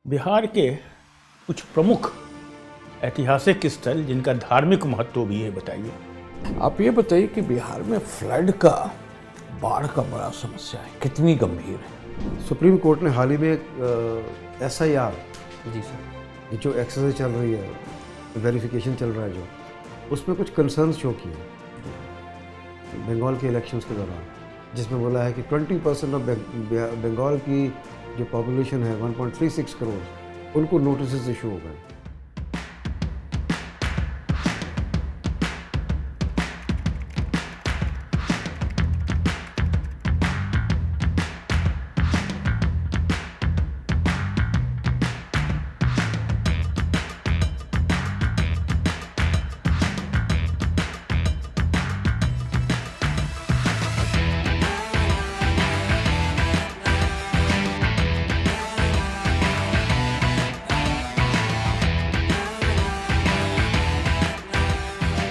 बिहार के कुछ प्रमुख ऐतिहासिक स्थल जिनका धार्मिक महत्व भी है, बताइए। आप ये बताइए कि बिहार में फ्लड का, बाढ़ का बड़ा समस्या है, कितनी गंभीर है? सुप्रीम कोर्ट ने हाल ही में SIR जी सर, ये जो एक्सरसाइज चल रही है, वेरिफिकेशन चल रहा है जो, उसमें कुछ कंसर्न्स शो किए बंगाल के इलेक्शंस के दौरान, जिसमें बोला है कि 20% ऑफ बंगाल की जो पॉपुलेशन है 1.36 करोड़, उनको नोटिस इशू हो गए।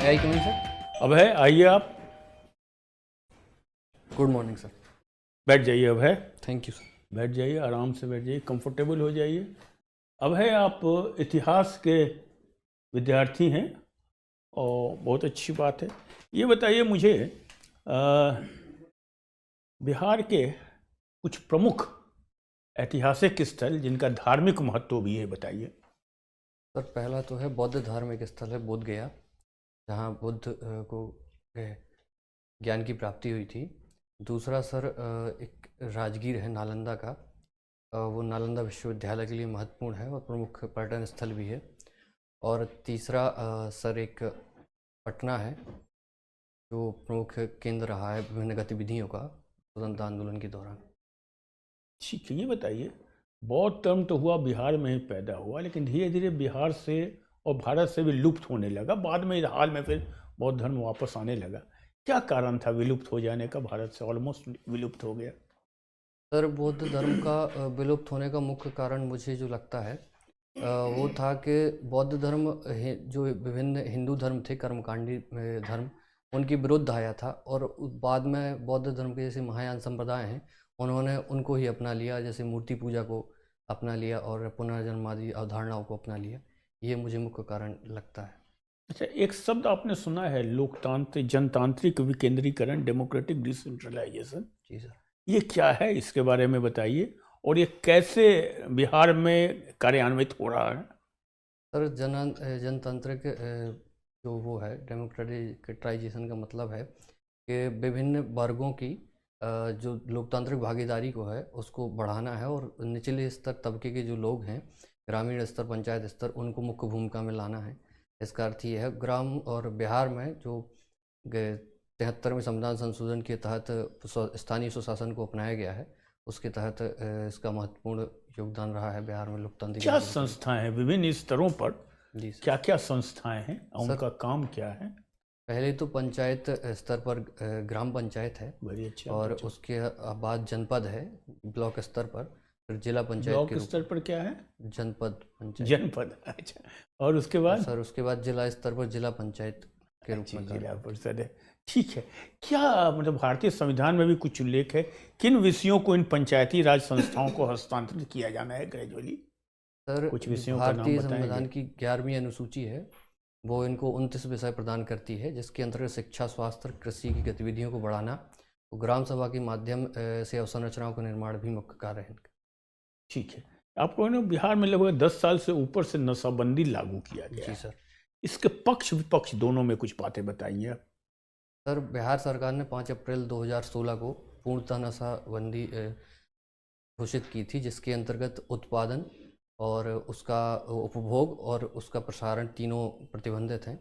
I coming sir. अब है, आइए आप गुड मॉर्निंग सर। बैठ जाइए। अब है, थैंक यू सर। बैठ जाइए, आराम से बैठ जाइए, कंफर्टेबल हो जाइए। अब है, आप इतिहास के विद्यार्थी हैं और बहुत अच्छी बात है। ये बताइए मुझे, बिहार के कुछ प्रमुख ऐतिहासिक स्थल जिनका धार्मिक महत्व भी है, बताइए। सर पहला तो है बौद्ध धार्मिक स्थल है बोध गया, जहाँ बुद्ध को ज्ञान की प्राप्ति हुई थी। दूसरा सर एक राजगीर है नालंदा का, वो नालंदा विश्वविद्यालय के लिए महत्वपूर्ण है और प्रमुख पर्यटन स्थल भी है। और तीसरा सर एक पटना है, जो प्रमुख केंद्र रहा है विभिन्न गतिविधियों का स्वतंत्रता आंदोलन के दौरान। ठीक है, ये बताइए, बौद्ध धर्म तो हुआ बिहार में ही पैदा हुआ, लेकिन धीरे धीरे बिहार से और भारत से भी लुप्त होने लगा। बाद में हाल में फिर बौद्ध धर्म वापस आने लगा। क्या कारण था विलुप्त हो जाने का? भारत से ऑलमोस्ट विलुप्त हो गया। सर बौद्ध धर्म का विलुप्त होने का मुख्य कारण मुझे जो लगता है वो था कि बौद्ध धर्म जो विभिन्न हिंदू धर्म थे, कर्मकांडी धर्म, उनके विरुद्ध आया था। और बाद में बौद्ध धर्म के जैसे महायान संप्रदाय हैं, उन्होंने उनको ही अपना लिया, जैसे मूर्ति पूजा को अपना लिया और पुनर्जन्म आदि अवधारणाओं को अपना लिया। ये मुझे मुख्य कारण लगता है। अच्छा, एक शब्द आपने सुना है, लोकतांत्रिक जनतांत्रिक विकेंद्रीकरण, डेमोक्रेटिक डिसेंट्रलाइजेशन। जी सर। ये क्या है, इसके बारे में बताइए, और ये कैसे बिहार में कार्यान्वित हो रहा है? सर जनतांत्रिक जो वो है डेमोक्रेटाइजेशन का मतलब है कि विभिन्न वर्गों की जो लोकतांत्रिक भागीदारी को है उसको बढ़ाना है, और निचले स्तर तबके के जो लोग हैं, ग्रामीण स्तर, पंचायत स्तर, उनको मुख्य भूमिका में लाना है। इसका अर्थ ये है, ग्राम और बिहार में जो 73वें संविधान संशोधन के तहत स्थानीय स्वशासन को अपनाया गया है, उसके तहत इसका महत्वपूर्ण योगदान रहा है बिहार में लोकतांत्रिक। क्या संस्थाएं हैं विभिन्न स्तरों पर? जी सर। क्या क्या संस्थाएं हैं और उनका काम क्या है? पहले तो पंचायत स्तर पर ग्राम पंचायत है, बड़ी अच्छा। और उसके बाद जनपद है ब्लॉक स्तर पर, फिर जिला पंचायत ब्लॉक के रूप स्तर पर क्या है? जनपद पंचायत। जनपद, अच्छा। और उसके बाद सर उसके बाद जिला स्तर पर जिला पंचायत के रूप में जिला परिषद है। ठीक है। क्या मतलब भारतीय संविधान में भी कुछ उल्लेख है किन विषयों को इन पंचायती राज संस्थाओं को हस्तांतरित किया जाना है ग्रेजुअली? सर कुछ विषयों का नाम भारतीय बताएंगे? संविधान की 11वीं अनुसूची है, वो इनको 29 विषय प्रदान करती है, जिसके अंतर्गत शिक्षा, स्वास्थ्य, कृषि की गतिविधियों को बढ़ाना, तो ग्राम सभा के माध्यम से अवसंरचनाओं का निर्माण भी मुख्य कार्य है इनका। ठीक है। आपको ना बिहार में लगभग 10 साल से ऊपर से नशाबंदी लागू किया गया जी है। सर। इसके पक्ष विपक्ष दोनों में कुछ बातें बताइए आप। सर बिहार सरकार ने 5 अप्रैल 2016 को पूर्णतः नशाबंदी घोषित की थी, जिसके अंतर्गत उत्पादन और उसका उपभोग और उसका प्रसारण तीनों प्रतिबंधित हैं।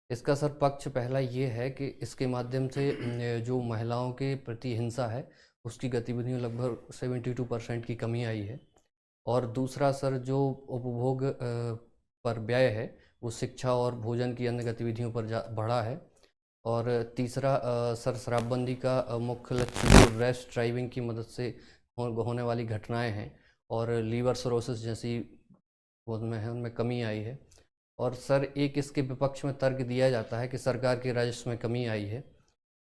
इसका सर पक्ष पहला ये है कि इसके माध्यम से जो महिलाओं के प्रति हिंसा है, उसकी गतिविधियों लगभग 72% की कमी आई है। और दूसरा सर जो उपभोग पर व्यय है, वो शिक्षा और भोजन की अन्य गतिविधियों पर बढ़ा है। और तीसरा सर शराबबंदी का मुख्य लक्ष्य रैश ड्राइविंग की मदद से होने वाली घटनाएं हैं, और लीवर सिरोसिस जैसी उनमें है, उनमें कमी आई है। और सर एक इसके विपक्ष में तर्क दिया जाता है कि सरकार के राजस्व में कमी आई है,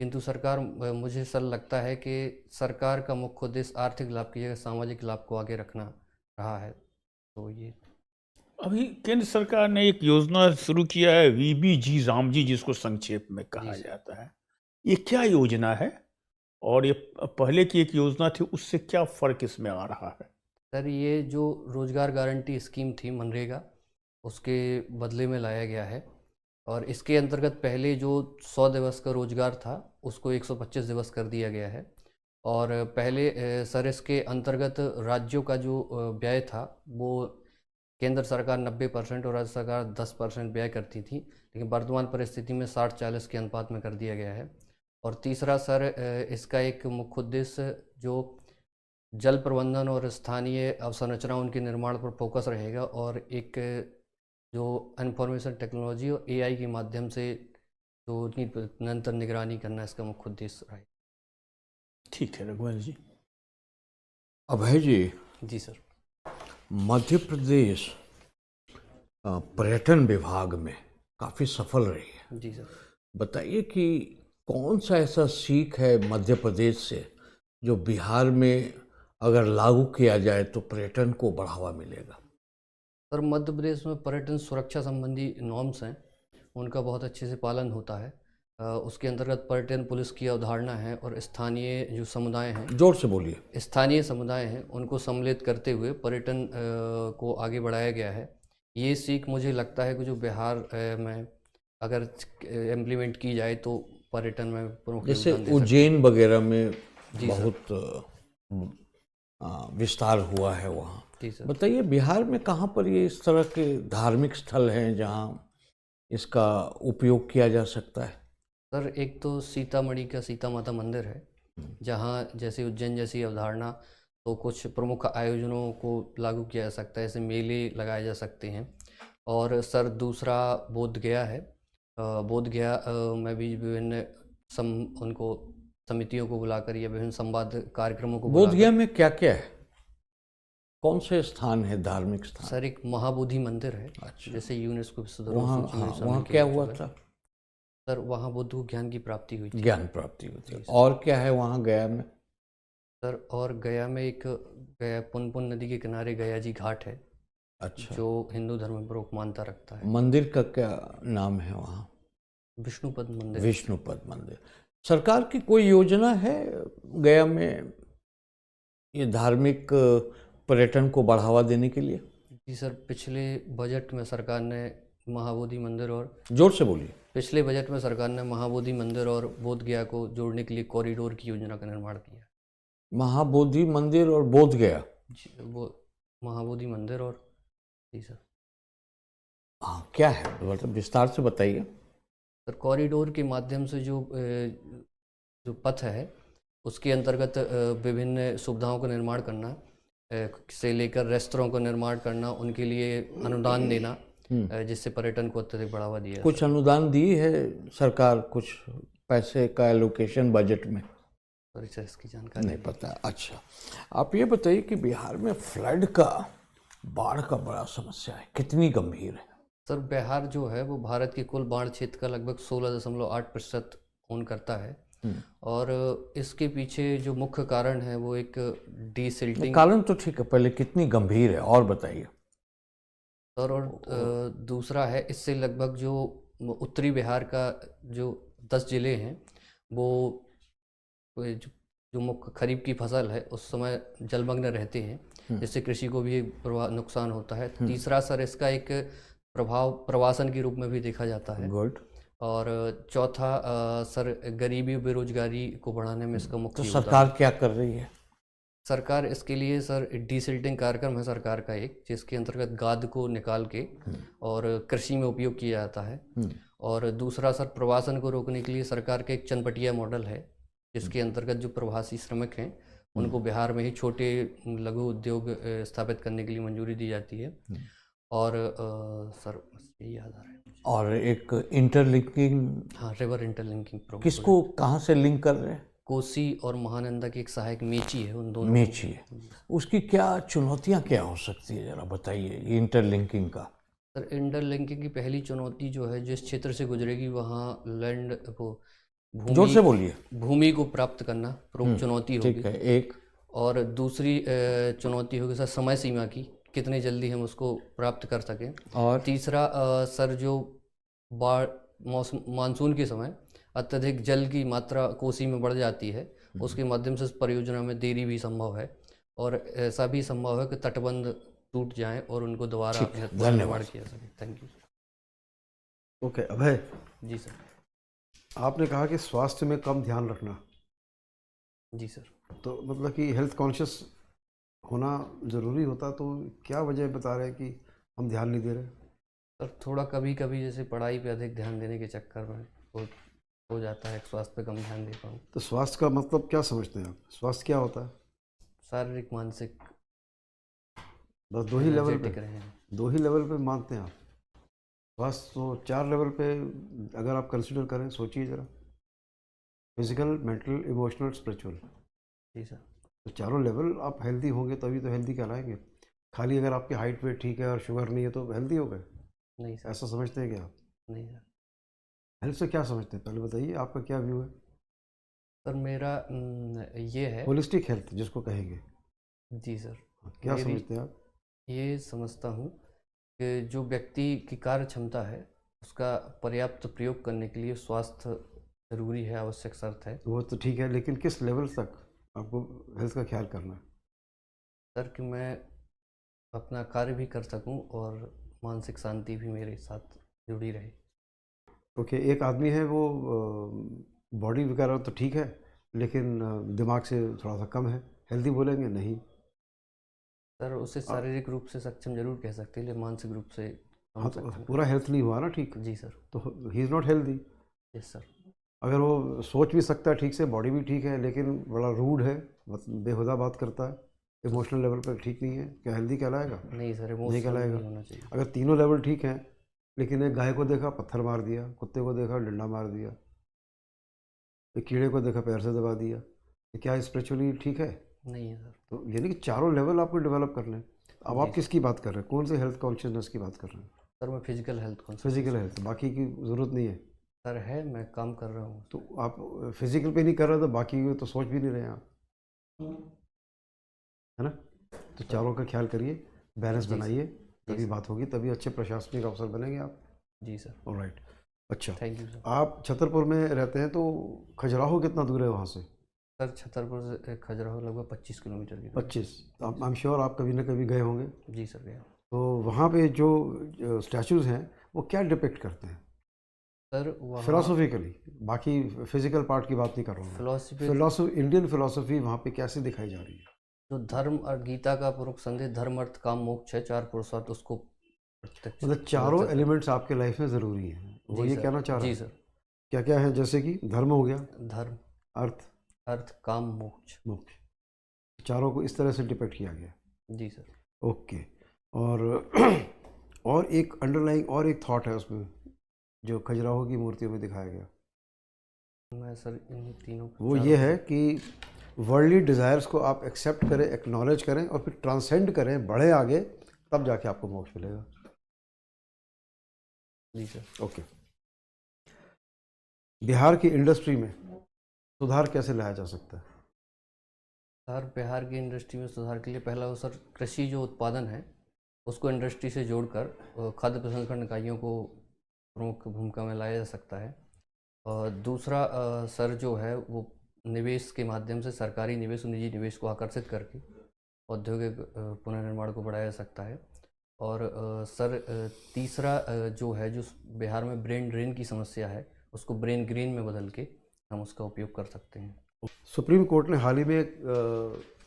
किंतु सरकार मुझे सर लगता है कि सरकार का मुख्य उद्देश्य आर्थिक लाभ की जगह सामाजिक लाभ को आगे रखना रहा है। तो ये अभी केंद्र सरकार ने एक योजना शुरू किया है, वीबीजी रामजी, जिसको संक्षेप में कहा जी सर। जाता है। ये क्या योजना है और ये पहले की एक योजना थी, उससे क्या फर्क इसमें आ रहा है? सर, ये जो रोजगार गारंटी स्कीम थी मनरेगा, उसके बदले में लाया गया है। और इसके अंतर्गत पहले जो 100 दिवस का रोजगार था उसको 125 दिवस कर दिया गया है। और पहले सर इसके अंतर्गत राज्यों का जो व्यय था वो केंद्र सरकार 90% और राज्य सरकार 10% व्यय करती थी, लेकिन वर्तमान परिस्थिति में 60-40 के अनुपात में कर दिया गया है। और तीसरा सर, इसका एक मुख्य उद्देश्य जो जल प्रबंधन और स्थानीय अवसंरचना उनके निर्माण पर फोकस रहेगा, और एक जो इंफॉर्मेशन टेक्नोलॉजी और एआई के माध्यम से जो निरंतर निगरानी करना इसका मुख्य उद्देश्य रहेगा। ठीक है रघुवंश जी। अभय जी, जी सर। मध्य प्रदेश पर्यटन विभाग में काफ़ी सफल रही है। जी सर। बताइए कि कौन सा ऐसा सीख है मध्य प्रदेश से जो बिहार में अगर लागू किया जाए तो पर्यटन को बढ़ावा मिलेगा? सर, मध्य प्रदेश में पर्यटन सुरक्षा संबंधी नॉर्म्स हैं, उनका बहुत अच्छे से पालन होता है। उसके अंतर्गत पर्यटन पुलिस की अवधारणा है, और स्थानीय जो समुदाय हैं, जोर से बोलिए। स्थानीय समुदाय हैं, उनको सम्मिलित करते हुए पर्यटन को आगे बढ़ाया गया है। ये सीख मुझे लगता है कि जो बिहार में अगर इम्प्लीमेंट की जाए तो पर्यटन में प्रमुख जैसे योगदान दे सकती है। उज्जैन वगैरह में जी सर। बहुत विस्तार हुआ है वहाँ। जी सर। बताइए बिहार में कहाँ पर ये इस तरह के धार्मिक स्थल हैं जहाँ इसका उपयोग किया जा सकता है? सर, एक तो सीतामढ़ी का सीता माता मंदिर है, जहाँ जैसे उज्जैन जैसी अवधारणा, तो कुछ प्रमुख आयोजनों को लागू किया जा सकता है, ऐसे मेले लगाए जा सकते हैं। और सर दूसरा बोध गया है। बोध गया में भी विभिन्न उनको समितियों को बुलाकर या विभिन्न संवाद कार्यक्रमों को बोध गया में क्या क्या है? कौन से स्थान है धार्मिक स्थान? सर, एक महाबोधि मंदिर है। अच्छा। जैसे यूनेस्को विश्व वहाँ धरोहर सूची में शामिल वहाँ किया क्या जा हुआ चुका है। था? सर, वहाँ बुद्ध को ज्ञान की प्राप्ति हुई थी। ज्ञान प्राप्ति होती है। जी सर। और क्या है वहाँ गया में? सर, और गया में एक गया पुनपुन नदी के किनारे गया जी घाट है, अच्छा। जो हिंदू धर्म में प्रमुख मान्यता रखता है। मंदिर का क्या नाम है वहाँ? विष्णुपद मंदिर। विष्णुपद मंदिर। सरकार की कोई योजना है गया में ये धार्मिक पर्यटन को बढ़ावा देने के लिए? जी सर, पिछले बजट में सरकार ने महाबोधि मंदिर और जोर से बोलिए। पिछले बजट में सरकार ने महाबोधि मंदिर और बोध गया को जोड़ने के लिए कॉरिडोर की योजना का निर्माण किया। महाबोधि मंदिर और बोध गया? जी, वो महाबोधि मंदिर और जी सर। हाँ, क्या है मतलब विस्तार से बताइए। सर, कॉरिडोर के माध्यम से जो पथ है उसके अंतर्गत विभिन्न सुविधाओं का निर्माण करना, से लेकर रेस्तरां का निर्माण करना, उनके लिए अनुदान देना, जिससे पर्यटन को अत्यधिक बढ़ावा दिया। कुछ अनुदान दी है सरकार, कुछ पैसे का एलोकेशन बजट में? सर, इसकी जानकारी नहीं पता। अच्छा, आप ये बताइए कि बिहार में फ्लड का, बाढ़ का बड़ा समस्या है, कितनी गंभीर है? सर, बिहार जो है वो भारत के कुल बाढ़ क्षेत्र का लगभग 16.8% ओन करता है। और इसके पीछे जो मुख्य कारण है वो एक डीसिल्टिंग। कारण तो ठीक है, पहले कितनी गंभीर है और बताइए। सर, और दूसरा है, इससे लगभग जो उत्तरी बिहार का जो 10 जिले हैं वो जो मुख्य खरीफ की फसल है उस समय जलमग्न रहते हैं, जिससे कृषि को भी नुकसान होता है। तीसरा सर, इसका एक प्रभाव प्रवासन के रूप में भी देखा जाता है। गुड। और चौथा सर, गरीबी और बेरोजगारी को बढ़ाने में इसका मुख्य तो योगदान सरकार क्या कर रही है? सरकार इसके लिए सर डीसिल्टिंग कार्यक्रम है सरकार का एक, जिसके अंतर्गत गाद को निकाल के और कृषि में उपयोग किया जाता है। और दूसरा सर, प्रवासन को रोकने के लिए सरकार का एक चनपटिया मॉडल है, जिसके अंतर्गत जो प्रवासी श्रमिक हैं उनको बिहार में ही छोटे लघु उद्योग स्थापित करने के लिए मंजूरी दी जाती है। और सर यही याद आ रहा है। और एक इंटरलिंकिंग। हाँ, रिवर इंटरलिंकिंग प्रोग्राम। किसको कहाँ से लिंक कर रहे हैं? कोसी और महानंदा की एक सहायक मेची है, उन दोनों मेची है। उसकी क्या चुनौतियाँ क्या हो सकती है, जरा बताइए इंटरलिंकिंग का। सर, इंटरलिंकिंग की पहली चुनौती जो है, जिस क्षेत्र से गुजरेगी वहाँ लैंड को जोर से बोलिए। भूमि को प्राप्त करना प्रमुख चुनौती होगी। ठीक है, एक। और दूसरी चुनौती होगी सर समय सीमा की, कितनी जल्दी हम उसको प्राप्त कर सकें। और तीसरा सर जो बाढ़ मौसम मानसून के समय अत्यधिक जल की मात्रा कोसी में बढ़ जाती है, उसके माध्यम से इस परियोजना में देरी भी संभव है और ऐसा भी संभव है कि तटबंध टूट जाएं और उनको दोबारा ठीक है, पुनर्निर्माण धन्यवाद। किया सके। Thank you. Okay Abhay, ji sir. आपने कहा कि स्वास्थ्य में कम ध्यान रखना, जी सर। तो मतलब कि हेल्थ कॉन्शियस होना ज़रूरी होता, तो क्या वजह बता रहे हैं कि हम ध्यान नहीं दे रहे? सर थोड़ा कभी कभी जैसे पढ़ाई पे अधिक ध्यान देने के चक्कर में हो जाता है, स्वास्थ्य पे कम ध्यान दे पाऊँ। तो स्वास्थ्य का मतलब क्या समझते हैं आप? स्वास्थ्य क्या होता है? शारीरिक मानसिक बस दो ही लेवल एनर्जेटिक पे, रहें। दो ही लेवल पे मानते हैं आप? स्वास्थ्य तो 4 लेवल पे अगर आप कंसिडर करें, सोचिए ज़रा, फिजिकल, मेंटल, इमोशनल, स्पिरिचुअल। जी सर। तो चारों लेवल आप हेल्दी होंगे तभी तो हेल्दी कहलाएंगे। खाली अगर आपकी हाइट वेट ठीक है और शुगर नहीं है तो हेल्दी हो गए, नहीं सर। ऐसा समझते हैं क्या आप? नहीं सर। हेल्थ से क्या समझते हैं, पहले बताइए, आपका क्या व्यू है? सर मेरा ये है। होलिस्टिक हेल्थ जिसको कहेंगे, जी सर। क्या मेरी समझते हैं आप? ये समझता हूँ कि जो व्यक्ति की कार्य क्षमता है उसका पर्याप्त प्रयोग करने के लिए स्वास्थ्य जरूरी है, आवश्यक शर्त है। वो तो ठीक है, लेकिन किस लेवल तक आपको हेल्थ का ख्याल करना है? सर कि मैं अपना कार्य भी कर सकूं और मानसिक शांति भी मेरे साथ जुड़ी रहे। ओके, एक आदमी है वो बॉडी वगैरह तो ठीक है लेकिन दिमाग से थोड़ा सा कम है, हेल्दी बोलेंगे? नहीं। सर उसे शारीरिक रूप से सक्षम जरूर कह सकते हैं, लेकिन मानसिक रूप से हाँ, हम तो सक्षम। पूरा हेल्थ नहीं हुआ ना ठीक, जी सर। तो he is not healthy. Yes sir. अगर वो सोच भी सकता है ठीक से, बॉडी भी ठीक है, लेकिन बड़ा रूड है, बेहुदा बात करता है, इमोशनल लेवल पर ठीक नहीं है, क्या हेल्दी कहलाएगा? नहीं सर, नहीं इमोशनल कहलाएगा। नहीं होना चाहिए। अगर तीनों लेवल ठीक हैं, लेकिन एक गाय को देखा पत्थर मार दिया, कुत्ते को देखा डंडा मार दिया, एक कीड़े को देखा पैर से दबा दिया, तो क्या स्पिरिचुअली ठीक है? नहीं है सर। तो यानी कि चारों लेवल आपको डेवलप करने हैं। अब जी आप सर। किसकी बात कर रहे हैं, कौन से हेल्थ कॉन्शियसनेस की बात कर रहे हैं? सर मैं physical health conscious. Physical health, बाकी की ज़रूरत नहीं है। सर है, मैं काम कर रहा हूँ। तो आप फिजिकल पे नहीं कर रहे तो बाकी की तो सोच भी नहीं रहे हैं आप, है ना? तो चारों का ख्याल करिए, बैलेंस जी सर। बनाइए, तभी सर। बात होगी, तभी अच्छे प्रशासनिक अफसर बनेंगे आप। जी सर। ऑलराइट। अच्छा, थैंक यू सर। आप छतरपुर में रहते हैं तो खजुराहो कितना दूर है वहाँ से? सर छतरपुर से खजुराहो लगभग 25 किलोमीटर की दूरी। 25। आई एम श्योर आप कभी ना कभी गए होंगे। जी सर गया। तो वहाँ पे जो स्टैचूज़ हैं वो क्या डिपिक्ट करते हैं सर वहाँ फिलोसॉफिकली? बाकी फिजिकल पार्ट की बात नहीं कर रहा हूँ मैं। फिलोसफी इंडियन फिलोसफी वहाँ पे कैसे दिखाई जा रही है? जो धर्म और गीता का प्रमुख संदेश धर्म अर्थ काम मोक्ष है, 4 पुरुषार्थ, उसको प्रत्यक्ष मतलब चारों समझते हैं। एलिमेंट्स आपके लाइफ में ज़रूरी हैं, वो जी ये सर। कहना चाह रहे जी हैं? सर। क्या क्या है, जैसे कि धर्म हो गया, धर्म अर्थ, अर्थ काम मोक्ष। मोक्ष, चारों को इस तरह से डिपेक्ट किया गया। जी सर। ओके। और और एक अंडरलाइंग और एक थॉट है उसमें जो खजुराहो की मूर्तियों में दिखाया गया, मैं सर इन तीनों वो ये है कि वर्ल्डली डिज़ायर्स को आप एक्सेप्ट करें, एक्नॉलेज करें और फिर ट्रांसेंड करें, बढ़े आगे, तब जाके आपको मोक्ष मिलेगा। जी सर। ओके। बिहार की इंडस्ट्री में सुधार कैसे लाया जा सकता है? सर बिहार की इंडस्ट्री में सुधार के लिए पहला वो सर कृषि जो उत्पादन है उसको इंडस्ट्री से जोड़कर खाद्य प्रसंस्करण इकाइयों को प्रमुख भूमिका में लाया जा सकता है। और दूसरा सर जो है वो निवेश के माध्यम से सरकारी निवेश और निजी निवेश को आकर्षित करके औद्योगिक पुनर्निर्माण को बढ़ाया जा सकता है। और सर तीसरा जो है, जो बिहार में ब्रेन ड्रेन की समस्या है उसको ब्रेन ग्रीन में बदल के हम उसका उपयोग कर सकते हैं। सुप्रीम कोर्ट ने हाल ही में एक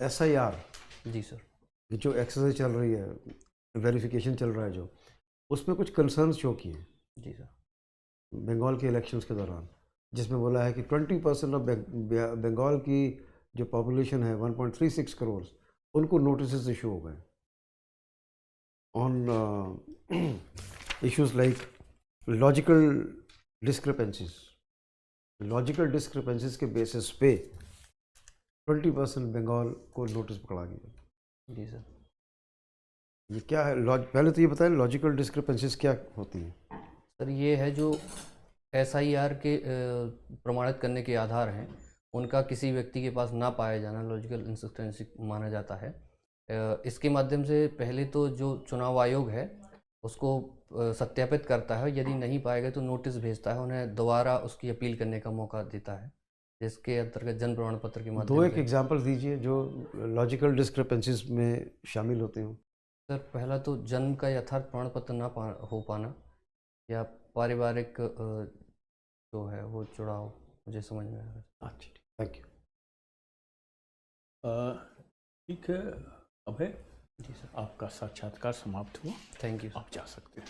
SIR, जी सर। जो एक्सरसाइज चल रही है, वेरिफिकेशन चल रहा है जो, उसमें कुछ कंसर्न्स शो किए जी सर। बंगाल के इलेक्शंस के दौरान, जिसमें बोला है कि 20% ऑफ बंगाल की जो पॉपुलेशन है 1.36 करोड़, उनको नोटिस इशू हो गए on issues like logical discrepancies के बेसिस पे 20% बंगाल को नोटिस पकड़ा गया। जी सर। ये क्या है? पहले तो ये बताएं लॉजिकल डिस्क्रिपेंसीज क्या होती हैं? सर ये है जो SIR के प्रमाणित करने के आधार हैं, उनका किसी व्यक्ति के पास ना पाया जाना लॉजिकल इंसस्टेंसी माना जाता है। इसके माध्यम से पहले तो जो चुनाव आयोग है उसको सत्यापित करता है, यदि नहीं पाएगा तो नोटिस भेजता है, उन्हें दोबारा उसकी अपील करने का मौका देता है, जिसके अंतर्गत जन प्रमाण पत्र के माध्यम दो एक से। एग्जांपल दीजिए जो लॉजिकल डिस्क्रिपेंसीज में शामिल होते हो। सर, पहला तो जन्म का यथार्थ प्रमाण पत्र हो पाना, या पारिवारिक जो है वो जुड़ाव, मुझे समझ में आ रहा है। अच्छा, थैंक यू। ठीक है, अभय जी सर, आपका साक्षात्कार समाप्त हुआ, थैंक यू। आप जा सकते हैं।